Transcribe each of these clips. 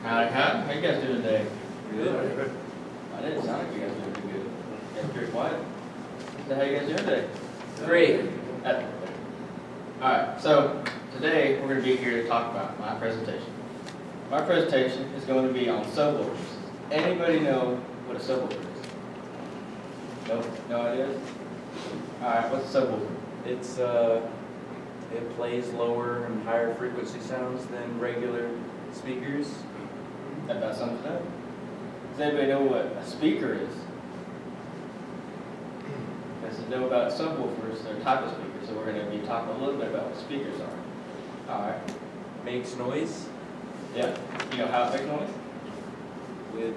Howdy, howdy. How you guys doing today? Good. I didn't sound like you guys were doing good. You guys pretty quiet. So how you guys doing today? Great. Alright, so today we're going to be here to talk about my presentation. My presentation is going to be on subwoofers. Anybody know what a subwoofer is? Nope, no ideas? Alright, what's a subwoofer? It's it plays lower and higher frequency sounds than regular speakers. That about sums it up. Does anybody know what a speaker is? Because to know about subwoofers, they're a type of speaker, so we're going to be talking a little bit about what speakers are. Alright. Makes noise Yeah. You know how it makes noise? with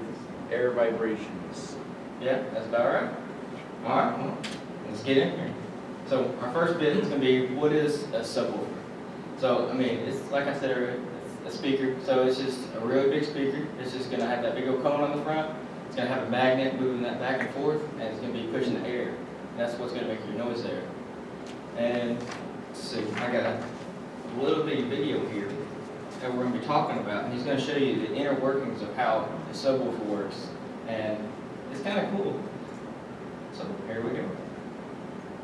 air vibrations. Yeah, that's about right. Alright, well, let's get in here. So our first bit is going to be, what is a subwoofer? So, I mean, it's like I said earlier, it's a speaker, so it's just a really big speaker. It's just going to have that big old cone on the front. It's going to have a magnet moving that back and forth, and it's going to be pushing the air. That's what's going to make your noise there. And let's see, I got a little bitty video here that we're going to be talking about, and he's going to show you the inner workings of how the subwoofer works, and it's kind of cool. So here we go.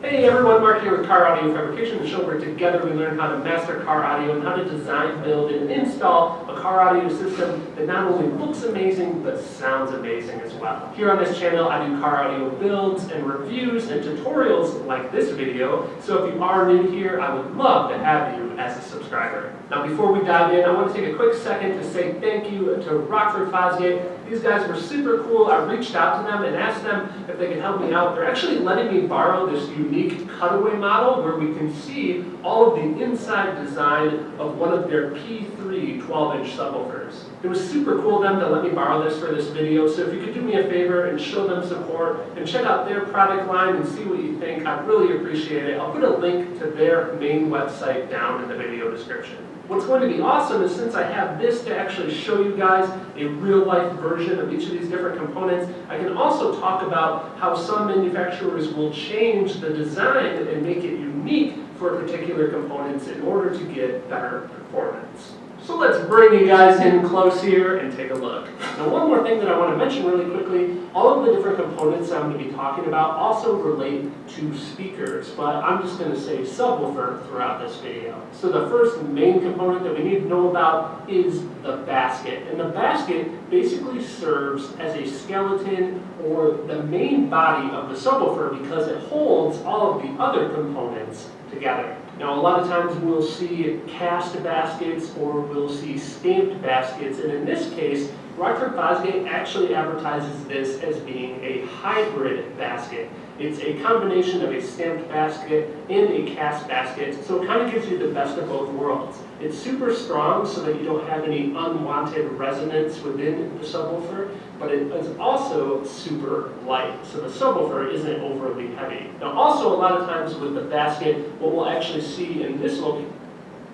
Hey everyone, Mark here with Car Audio Fabrication, the show where together we learn how to master car audio and how to design, build, and install a car audio system that not only looks amazing, but sounds amazing as well. Here on this channel, I do car audio builds and reviews and tutorials like this video, so if you are new here, I would love to have you as a subscriber. Now before we dive in, I want to take a quick second to say thank you to Rockford Fosgate. These guys were super cool. I reached out to them and asked them if they could help me out. They're actually letting me borrow this unique cutaway model where we can see all of the inside design of one of their P3 12-inch subwoofers. It was super cool of them to let me borrow this for this video, so if you could do me a favor and show them support and check out their product line and see what you think, I'd really appreciate it. I'll put a link to their main website down in the video description. What's going to be awesome is since I have this to actually show you guys a real-life version of each of these different components, I can also talk about how some manufacturers will change the design and make it unique for particular components in order to get better performance. So let's bring you guys in close here and take a look. Now one more thing that I want to mention really quickly, all of the different components I'm going to be talking about also relate to speakers, but I'm just going to say subwoofer throughout this video. So the first main component that we need to know about is the basket. And the basket basically serves as a skeleton or the main body of the subwoofer because it holds all of the other components together. Now a lot of times we'll see cast baskets or we'll see stamped baskets, and in this case, Rockford Fosgate actually advertises this as being a hybrid basket. It's a combination of a stamped basket and a cast basket, so it kind of gives you the best of both worlds. It's super strong so that you don't have any unwanted resonance within the subwoofer, but it is also super light, so the subwoofer isn't overly heavy. Now also a lot of times with the basket, what we'll actually see in this location.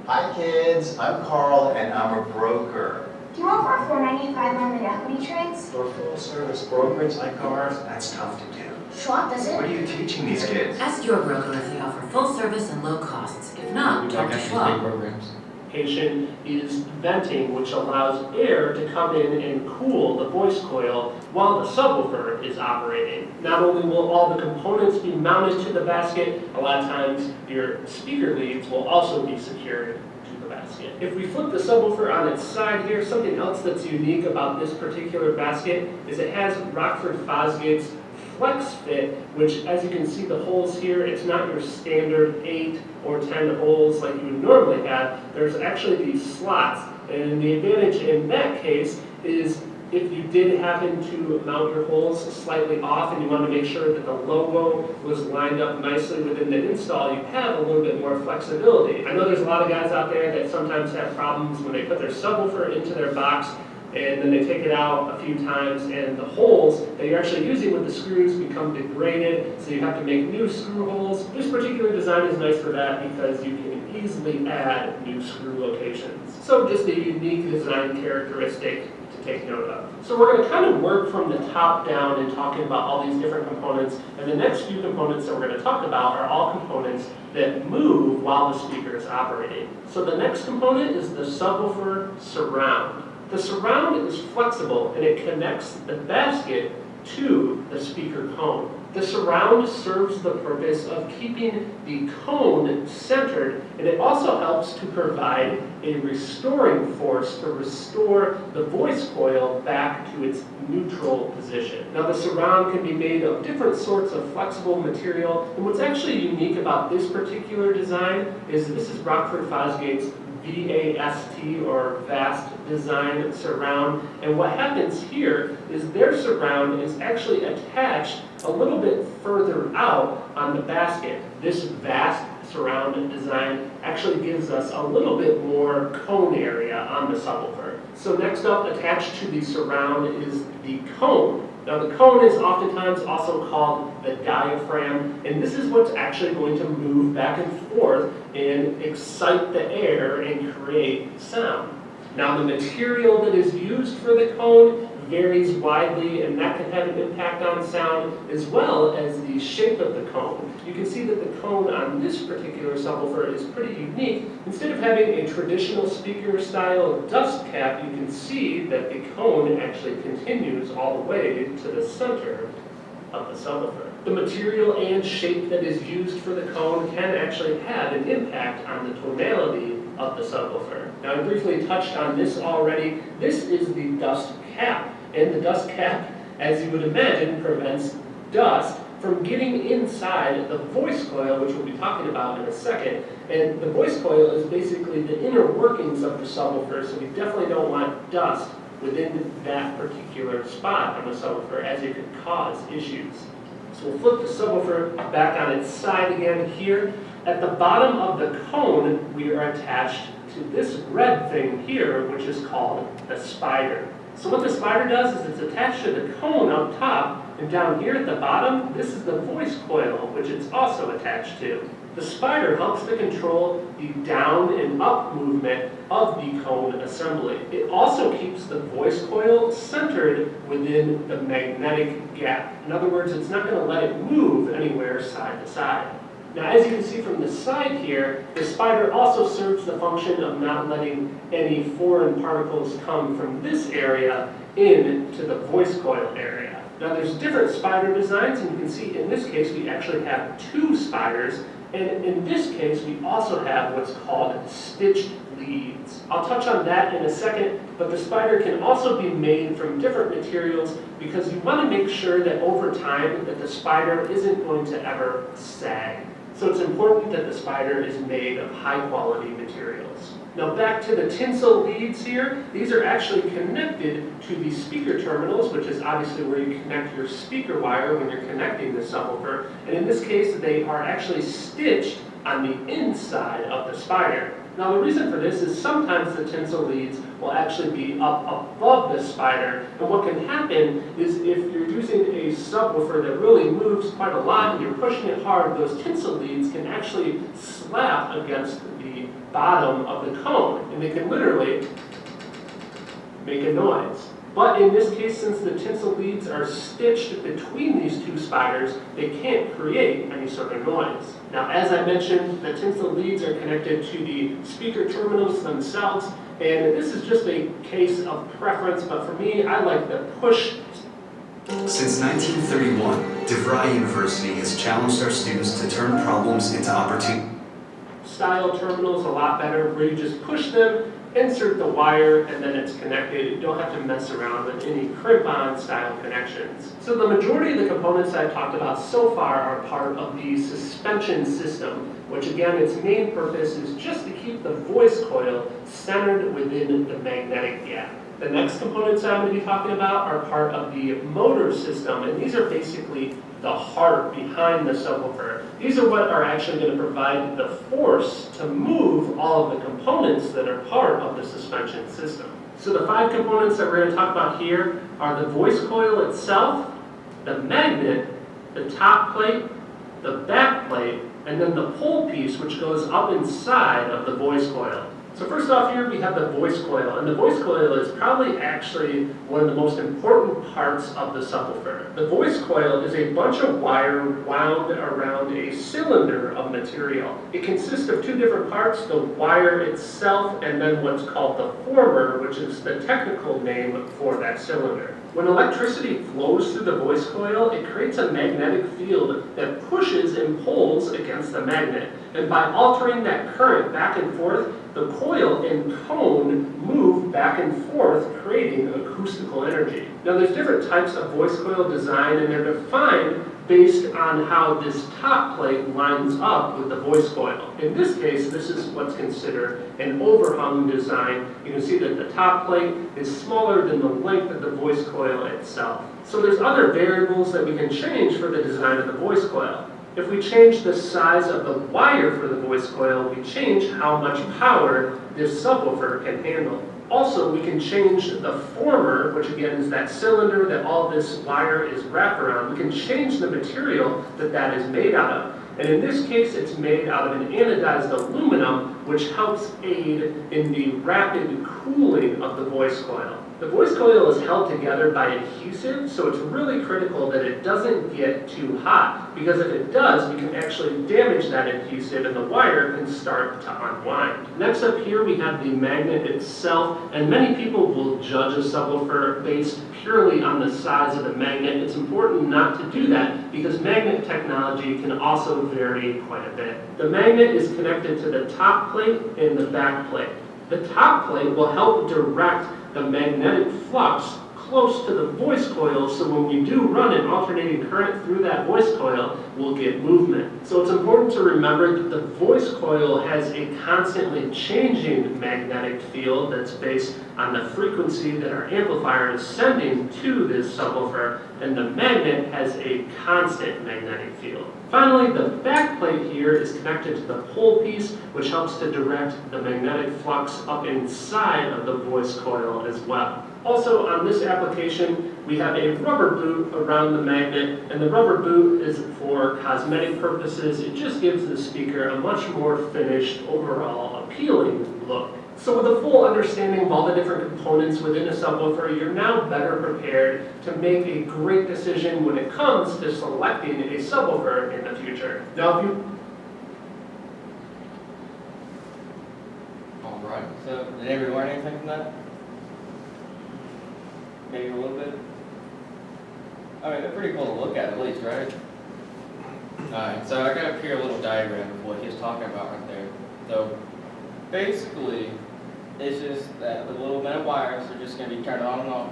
Hi kids, I'm Carl and I'm a broker. Do you offer 495 limited equity trades? For full service brokerage like ours, that's tough to do. Schwab does What it. are you teaching these kids? Ask your broker if they offer full service and low costs. If not, talk to Schwab. Programs. Is venting, which allows air to come in and cool the voice coil while the subwoofer is operating. Not only will all the components be mounted to the basket, a lot of times your speaker leads will also be secured to the basket. If we flip the subwoofer on its side here, something else that's unique about this particular basket is it has Rockford Fosgate's Flex Fit, which as you can see the holes here, it's not your standard 8 or 10 holes like you would normally have. There's actually these slots, and the advantage in that case is if you did happen to mount your holes slightly off and you want to make sure that the logo was lined up nicely within the install, you have a little bit more flexibility. I know there's a lot of guys out there that sometimes have problems when they put their subwoofer into their box and then they take it out a few times and the holes that you're actually using with the screws become degraded, so you have to make new screw holes. This particular design is nice for that because you can easily add new screw locations. So just a unique design characteristic to take note of. So we're going to kind of work from the top down in talking about all these different components, and the next few components that we're going to talk about are all components that move while the speaker is operating. So the next component is the subwoofer surround. The surround is flexible and it connects the basket to the speaker cone. The surround serves the purpose of keeping the cone centered, and it also helps to provide a restoring force to restore the voice coil back to its neutral position. Now the surround can be made of different sorts of flexible material, and what's actually unique about this particular design is this is Rockford Fosgate's VAST or VAST design surround, and what happens here is their surround is actually attached a little bit further out on the basket. This VAST surround design actually gives us a little bit more cone area on the subwoofer. So next up, attached to the surround is the cone. Now the cone is oftentimes also called the diaphragm, and this is what's actually going to move back and forth and excite the air and create sound. Now the material that is used for the cone varies widely, and that can have an impact on sound, as well as the shape of the cone. You can see that the cone on this particular subwoofer is pretty unique. Instead of having a traditional speaker style dust cap, you can see that the cone actually continues all the way to the center of the subwoofer. The material and shape that is used for the cone can actually have an impact on the tonality of the subwoofer. Now I briefly touched on this already. This is the dust cap. And the dust cap, as you would imagine, prevents dust from getting inside the voice coil, which we'll be talking about in a second. And the voice coil is basically the inner workings of the subwoofer, so we definitely don't want dust within that particular spot on the subwoofer, as it could cause issues. So we'll flip the subwoofer back on its side again here. At the bottom of the cone, we are attached to this red thing here, which is called the spider. So what the spider does is it's attached to the cone up top, and down here at the bottom, this is the voice coil, which it's also attached to. The spider helps to control the down and up movement of the cone assembly. It also keeps the voice coil centered within the magnetic gap. In other words, it's not going to let it move anywhere side to side. Now, as you can see from the side here, the spider also serves the function of not letting any foreign particles come from this area into the voice coil area. Now, there's different spider designs, and you can see in this case we actually have two spiders, and in this case we also have what's called stitched leads. I'll touch on that in a second, but the spider can also be made from different materials because you want to make sure that over time that the spider isn't going to ever sag. So it's important that the spider is made of high quality materials. Now back to the tinsel leads here. These are actually connected to the speaker terminals, which is obviously where you connect your speaker wire when you're connecting the subwoofer. And in this case, they are actually stitched on the inside of the spider. Now the reason for this is sometimes the tinsel leads will actually be up above the spider, and what can happen is if you're using a subwoofer that really moves quite a lot and you're pushing it hard, those tinsel leads can actually slap against the bottom of the cone, and they can literally make a noise. But in this case, since the tinsel leads are stitched between these two spiders, they can't create any sort of noise. Now, as I mentioned, the tinsel leads are connected to the speaker terminals themselves, and this is just a case of preference, but for me, I like the push. Since 1931, DeVry University has challenged our students to turn problems into opportunities. Style terminals a lot better, where you just push them, insert the wire, and then it's connected. You don't have to mess around with any crimp-on style connections. So the majority of the components I've talked about so far are part of the suspension system, which again, its main purpose is just to keep the voice coil centered within the magnetic gap. The next components I'm going to be talking about are part of the motor system, and these are basically the heart behind the subwoofer. These are what are actually going to provide the force to move all of the components that are part of the suspension system. So the 5 components that we're going to talk about here are the voice coil itself, the magnet, the top plate, the back plate, and then the pole piece which goes up inside of the voice coil. So first off here, we have the voice coil, and the voice coil is probably actually one of the most important parts of the subwoofer. The voice coil is a bunch of wire wound around a cylinder of material. It consists of two different parts, the wire itself and then what's called the former, which is the technical name for that cylinder. When electricity flows through the voice coil, it creates a magnetic field that pushes and pulls against the magnet. And by altering that current back and forth, the coil and cone move back and forth, creating acoustical energy. Now there's different types of voice coil design, and they're defined based on how this top plate lines up with the voice coil. In this case, this is what's considered an overhung design. You can see that the top plate is smaller than the length of the voice coil itself. So there's other variables that we can change for the design of the voice coil. If we change the size of the wire for the voice coil, we change how much power this subwoofer can handle. Also, we can change the former, which again is that cylinder that all this wire is wrapped around. We can change the material that that is made out of. And in this case, it's made out of an anodized aluminum, which helps aid in the rapid cooling of the voice coil. The voice coil is held together by adhesive, so it's really critical that it doesn't get too hot, because if it does, we can actually damage that adhesive and the wire can start to unwind. Next up here, we have the magnet itself, and many people will judge a subwoofer based purely on the size of the magnet. It's important not to do that, because magnet technology can also vary quite a bit. The magnet is connected to the top plate and the back plate. The top plate will help direct the magnetic flux close to the voice coil, so when we do run an alternating current through that voice coil, we'll get movement. So it's important to remember that the voice coil has a constantly changing magnetic field that's based on the frequency that our amplifier is sending to this subwoofer, and the magnet has a constant magnetic field. Finally, the back plate here is connected to the pole piece, which helps to direct the magnetic flux up inside of the voice coil as well. Also, on this application, we have a rubber boot around the magnet, and the rubber boot is for cosmetic purposes. It just gives the speaker a much more finished, overall appealing look. So with a full understanding of all the different components within a subwoofer, you're now better prepared to make a great decision when it comes to selecting a subwoofer in the future. Now, if you... All right, so did everyone learn anything from that? Maybe a little bit? I mean, they're pretty cool to look at least, right? Alright, so I got up here a little diagram of what he was talking about right there. So, basically, it's just that the little metal wires are just going to be turned on and off,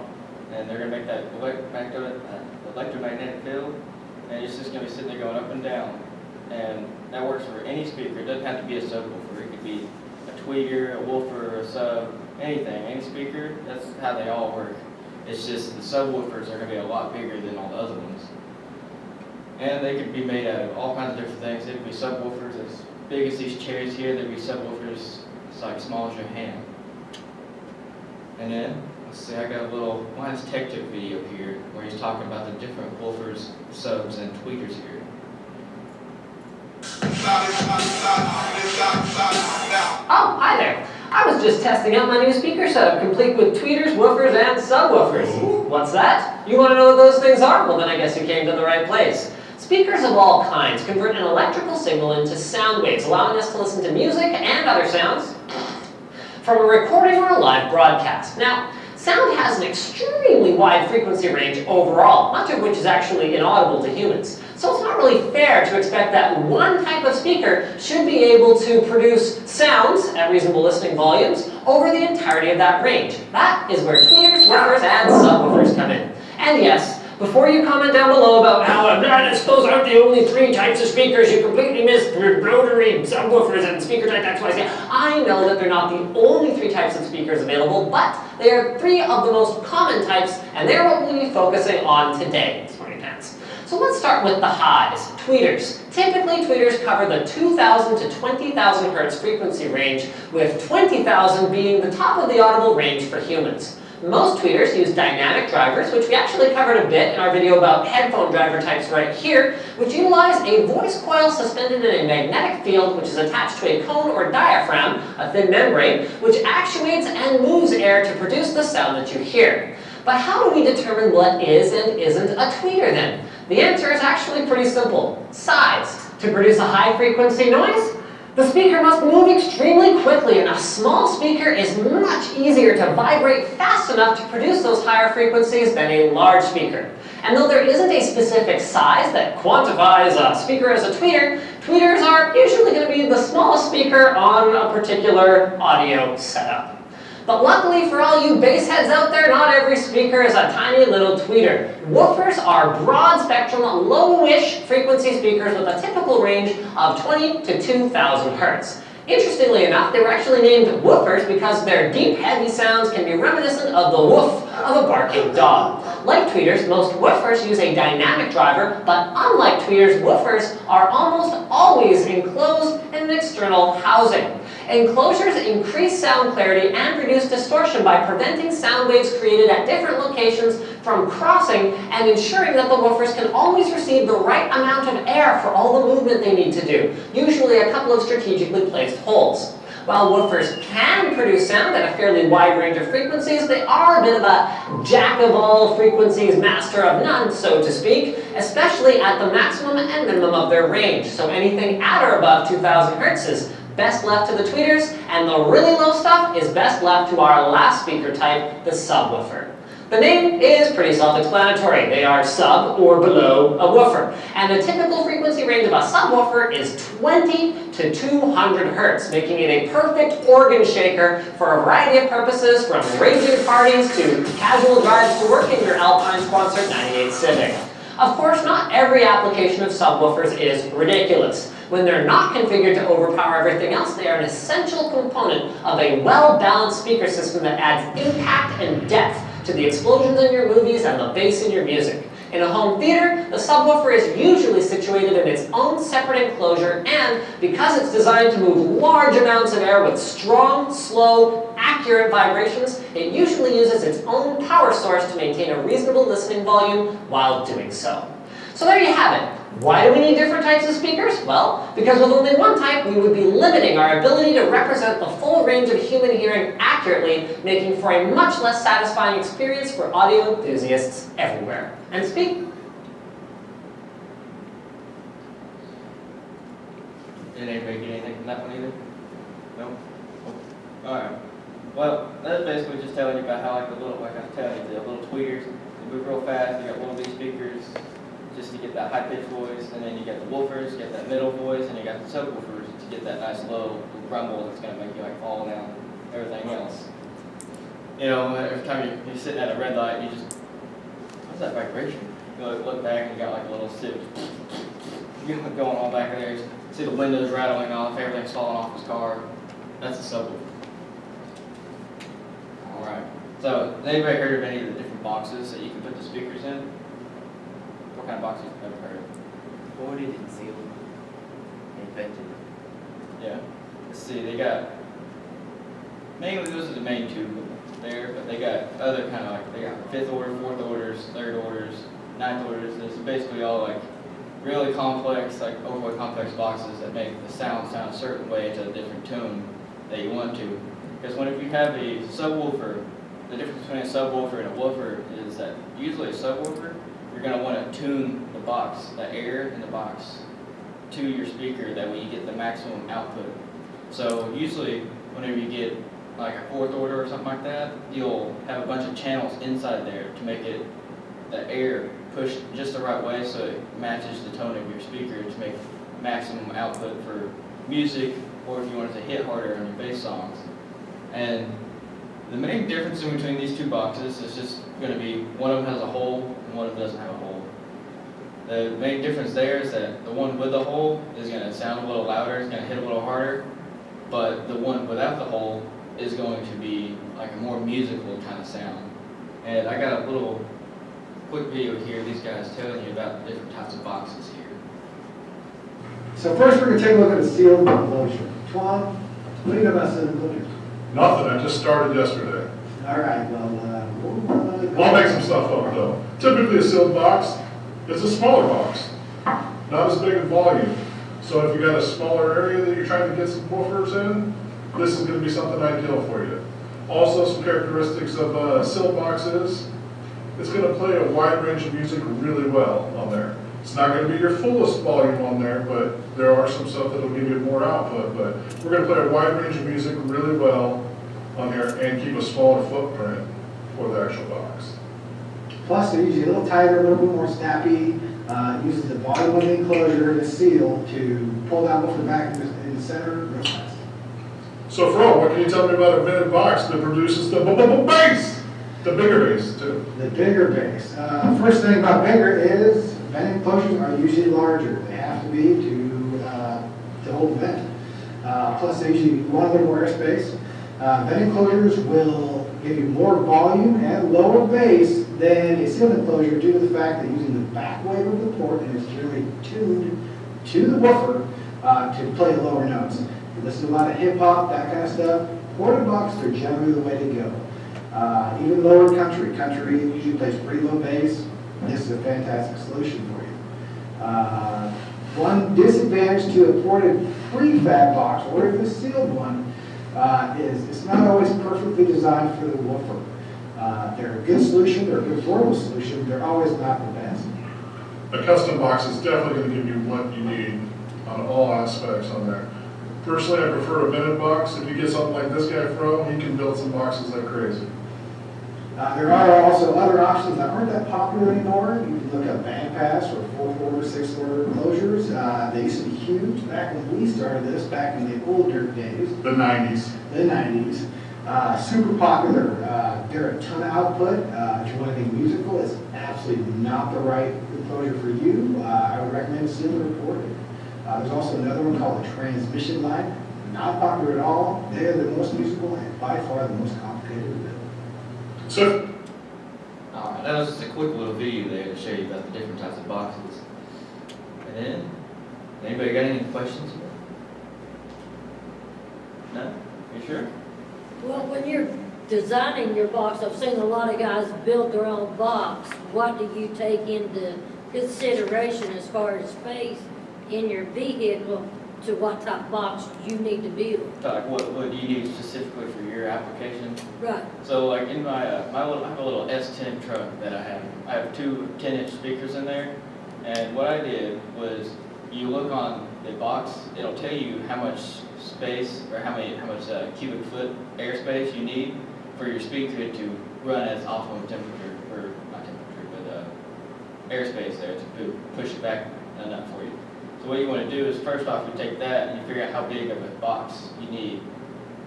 and they're going to make that electromagnetic field, and it's just going to be sitting there going up and down. And that works for any speaker. It doesn't have to be a subwoofer. It could be a tweeter, a woofer, a sub, anything. Any speaker, that's how they all work. It's just the subwoofers are going to be a lot bigger than all the other ones. And they could be made out of all kinds of different things. They could be subwoofers as big as these chairs here. There'd be subwoofers as like small as your hand. And then, let's see, I got a little Mine's Tech Tip video here where he's talking about the different woofers, subs, and tweeters here. Oh, hi there. I was just testing out my new speaker setup, complete with tweeters, woofers, and subwoofers. What's that? You want to know what those things are? Well, then I guess you came to the right place. Speakers of all kinds convert an electrical signal into sound waves, allowing us to listen to music and other sounds from a recording or a live broadcast. Now, sound has an extremely wide frequency range overall, much of which is actually inaudible to humans. So it's not really fair to expect that one type of speaker should be able to produce sounds at reasonable listening volumes over the entirety of that range. That is where tweeters, woofers, and subwoofers come in. And yes, before you comment down below about how I suppose aren't the only three types of speakers, you completely missed rotary subwoofers and speaker type XYZ. I know that they're not the only three types of speakers available, but they are three of the most common types, and they're what we'll be focusing on today, Smarty Pants. So let's start with the highs, tweeters. Typically, tweeters cover the 2,000 to 20,000 hertz frequency range, with 20,000 being the top of the audible range for humans. Most tweeters use dynamic drivers, which we actually covered a bit in our video about headphone driver types right here, which utilize a voice coil suspended in a magnetic field which is attached to a cone or diaphragm, a thin membrane, which actuates and moves air to produce the sound that you hear. But how do we determine what is and isn't a tweeter then? The answer is actually pretty simple. Size. To produce a high frequency noise, the speaker must move extremely quickly, and a small speaker is much easier to vibrate fast enough to produce those higher frequencies than a large speaker. And though there isn't a specific size that quantifies a speaker as a tweeter, tweeters are usually going to be the smallest speaker on a particular audio setup. But luckily for all you bass heads out there, not every speaker is a tiny little tweeter. Woofers are broad spectrum, lowish frequency speakers with a typical range of 20 to 2,000 hertz. Interestingly enough, they were actually named woofers because their deep, heavy sounds can be reminiscent of the woof of a barking dog. Like tweeters, most woofers use a dynamic driver, but unlike tweeters, woofers are almost always enclosed in an external housing. Enclosures increase sound clarity and reduce distortion by preventing sound waves created at different locations from crossing and ensuring that the woofers can always receive the right amount of air for all the movement they need to do, usually a couple of strategically placed holes. While woofers can produce sound at a fairly wide range of frequencies, they are a bit of a jack of all frequencies, master of none, so to speak, especially at the maximum and minimum of their range. So anything at or above 2,000 hertz is best left to the tweeters, and the really low stuff is best left to our last speaker type, the subwoofer. The name is pretty self-explanatory. They are sub or below a woofer. And the typical frequency range of a subwoofer is 20 to 200 hertz, making it a perfect organ shaker for a variety of purposes, from raging parties to casual drives to work in your Alpine Sponsored 98 Civic. Of course, not every application of subwoofers is ridiculous. When they're not configured to overpower everything else, they are an essential component of a well-balanced speaker system that adds impact and depth to the explosions in your movies and the bass in your music. In a home theater, the subwoofer is usually situated in its own separate enclosure, and because it's designed to move large amounts of air with strong, slow, accurate vibrations, it usually uses its own power source to maintain a reasonable listening volume while doing so. So there you have it. Why do we need different types of speakers? Well, because with only one type, we would be limiting our ability to represent the full range of human hearing accurately, making for a much less satisfying experience for audio enthusiasts everywhere. And speak. Did anybody get anything from that one either? No? Alright. Well, that's basically just telling you about how, like I was telling you, the little tweeters, they move real fast. You got one of these speakers just to get that high-pitched voice, and then you get the woofers, you get that middle voice, and you got the subwoofers to get that nice low rumble that's going to make you like fall down everything else. You know, every time you're sitting at a red light, you just, what's that vibration? You look back and you got like a little sip going on back there. You see the windows rattling off, everything's falling off his car. That's a subwoofer. Alright. So, has anybody heard of any of the different boxes that you can put the speakers in? What kind of boxes have you ever heard of? Boarded and sealed. Invented. Yeah. Let's see, they got, mainly those are the main two there, but they got other kind of like, they got 5th order, 4th orders, 3rd orders, 9th orders. This is basically all like really complex, like overly complex boxes that make the sound a certain way to a different tune that you want to. Because if you have a subwoofer, the difference between a subwoofer and a woofer is that usually a subwoofer, you're going to want to tune the box, the air in the box, to your speaker, that way you get the maximum output. So usually, whenever you get like a 4th order or something like that, you'll have a bunch of channels inside there to make it, the air pushed just the right way so it matches the tone of your speaker to make maximum output for music, or if you wanted to hit harder on your bass songs. And the main difference in between these two boxes is just going to be one of them has a hole and one of them doesn't have a hole. The main difference there is that the one with the hole is going to sound a little louder, it's going to hit a little harder, but the one without the hole is going to be like a more musical kind of sound. And I got a little quick video here, these guys telling you about the different types of boxes here. So first we're going to take a look at a sealed enclosure. Tuan, what do you know about sealed enclosures? Nothing, I just started yesterday. All right, I'll make some stuff up though. Typically a sealed box is a smaller box, not as big in volume. So if you got a smaller area that you're trying to get some woofers in, this is gonna be something ideal for you. Also, some characteristics of sealed boxes, it's gonna play a wide range of music really well on there. It's not gonna be your fullest volume on there, but there are some stuff that'll give you more output. But we're gonna play a wide range of music really well on here and keep a smaller footprint for the actual box. Plus, they're usually a little tighter, a little bit more snappy. Uses the bottom of the enclosure, the seal, to pull that woofer back in the center real fast. So Fro, what can you tell me about a vented box that produces the bass? The bigger bass too. The bigger bass. First thing about bigger is vent enclosures are usually larger. They have to be to hold the vent. Plus, they usually want a little more airspace. Vent enclosures will give you more volume and lower bass than a sealed enclosure due to the fact that using the back wave of the port and it's really tuned to the woofer to play the lower notes. You listen to a lot of hip hop, that kind of stuff. Ported boxes are generally the way to go. Even lower country usually plays pretty low bass. This is a fantastic solution for you. One disadvantage to a ported prefab box or even a sealed one is it's not always perfectly designed for the woofer. They're a good solution, they're a good affordable solution, they're always not the best. A custom box is definitely going to give you what you need on all aspects on there. Personally, I prefer a vented box. If you get something like this guy Fro, he can build some boxes like crazy. There are also other options that aren't that popular anymore. You can look at band pass or 4-quarter, 6-quarter enclosures. They used to be huge back when we started this, back in the older days. The 90s. The 90s. Super popular. They're a ton of output. If you want anything musical, it's absolutely not the right enclosure for you. I would recommend sealed or ported. There's also another one called a transmission line. Not popular at all. They're the most musical and by far the most complicated to build. So, All right, that was just a quick little video there to show you about the different types of boxes. And then, anybody got any questions? No? You sure? Well, when you're designing your box, I've seen a lot of guys build their own box. What do you take into consideration as far as space in your vehicle to what type of box you need to build? Like what do you need specifically for your application? Right. So like in my, I have a little S10 truck that I have two 10-inch speakers in there. And what I did was you look on the box, it'll tell you how much space or how much cubic foot airspace you need for your speaker to run at its optimum temperature, or not temperature, but airspace there to push it back enough for you. So what you want to do is first off you take that and you figure out how big of a box you need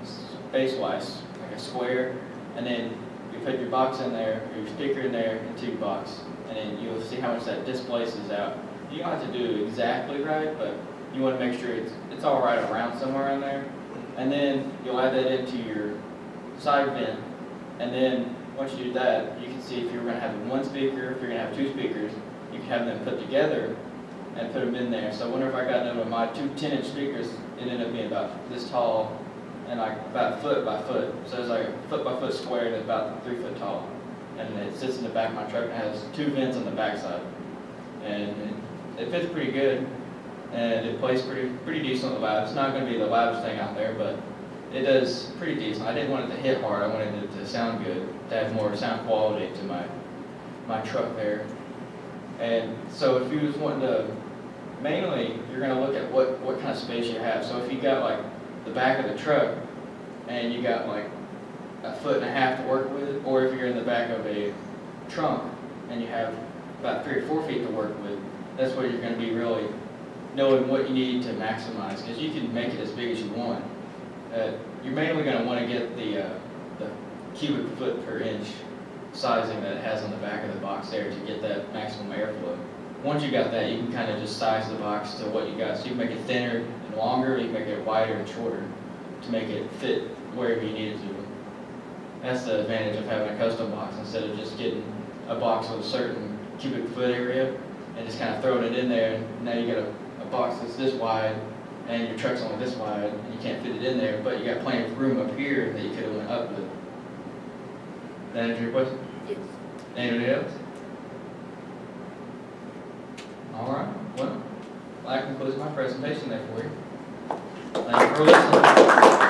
space-wise, like a square, and then you put your box in there, or your speaker in there into your box, and then you'll see how much that displaces out. You don't have to do it exactly right, but you want to make sure it's all right around somewhere in there. And then you'll add that into your side vent, and then once you do that, you can see if you're going to have one speaker, if you're going to have two speakers, you can have them put together and put them in there. So whenever I got into my two 10-inch speakers, it ended up being about this tall and like about foot by foot. So it's like a foot by foot square and it's about 3 foot tall. And it sits in the back of my truck and has two vents on the back side. And it fits pretty good and it plays pretty decent loud. It's not going to be the loudest thing out there, but it does pretty decent. I didn't want it to hit hard. I wanted it to sound good, to have more sound quality to my truck there. And so if you was wanting to, mainly you're going to look at what kind of space you have. So if you got like the back of the truck and you got like 1.5 foot to work with, or if you're in the back of a trunk and you have about 3 or 4 feet to work with, that's where you're going to be really knowing what you need to maximize, because you can make it as big as you want. You're mainly going to want to get the cubic foot per inch sizing that it has on the back of the box there to get that maximum airflow. Once you got that, you can kind of just size the box to what you got. So you can make it thinner and longer, you can make it wider and shorter to make it fit wherever you need it to. That's the advantage of having a custom box instead of just getting a box with a certain cubic foot area and just kind of throwing it in there. And now you got a box that's this wide and your truck's only this wide and you can't fit it in there, but you got plenty of room up here that you could have went up with. That answer your question? Yes. Anybody else? All right, well, that concludes my presentation there for you. Thank you for listening.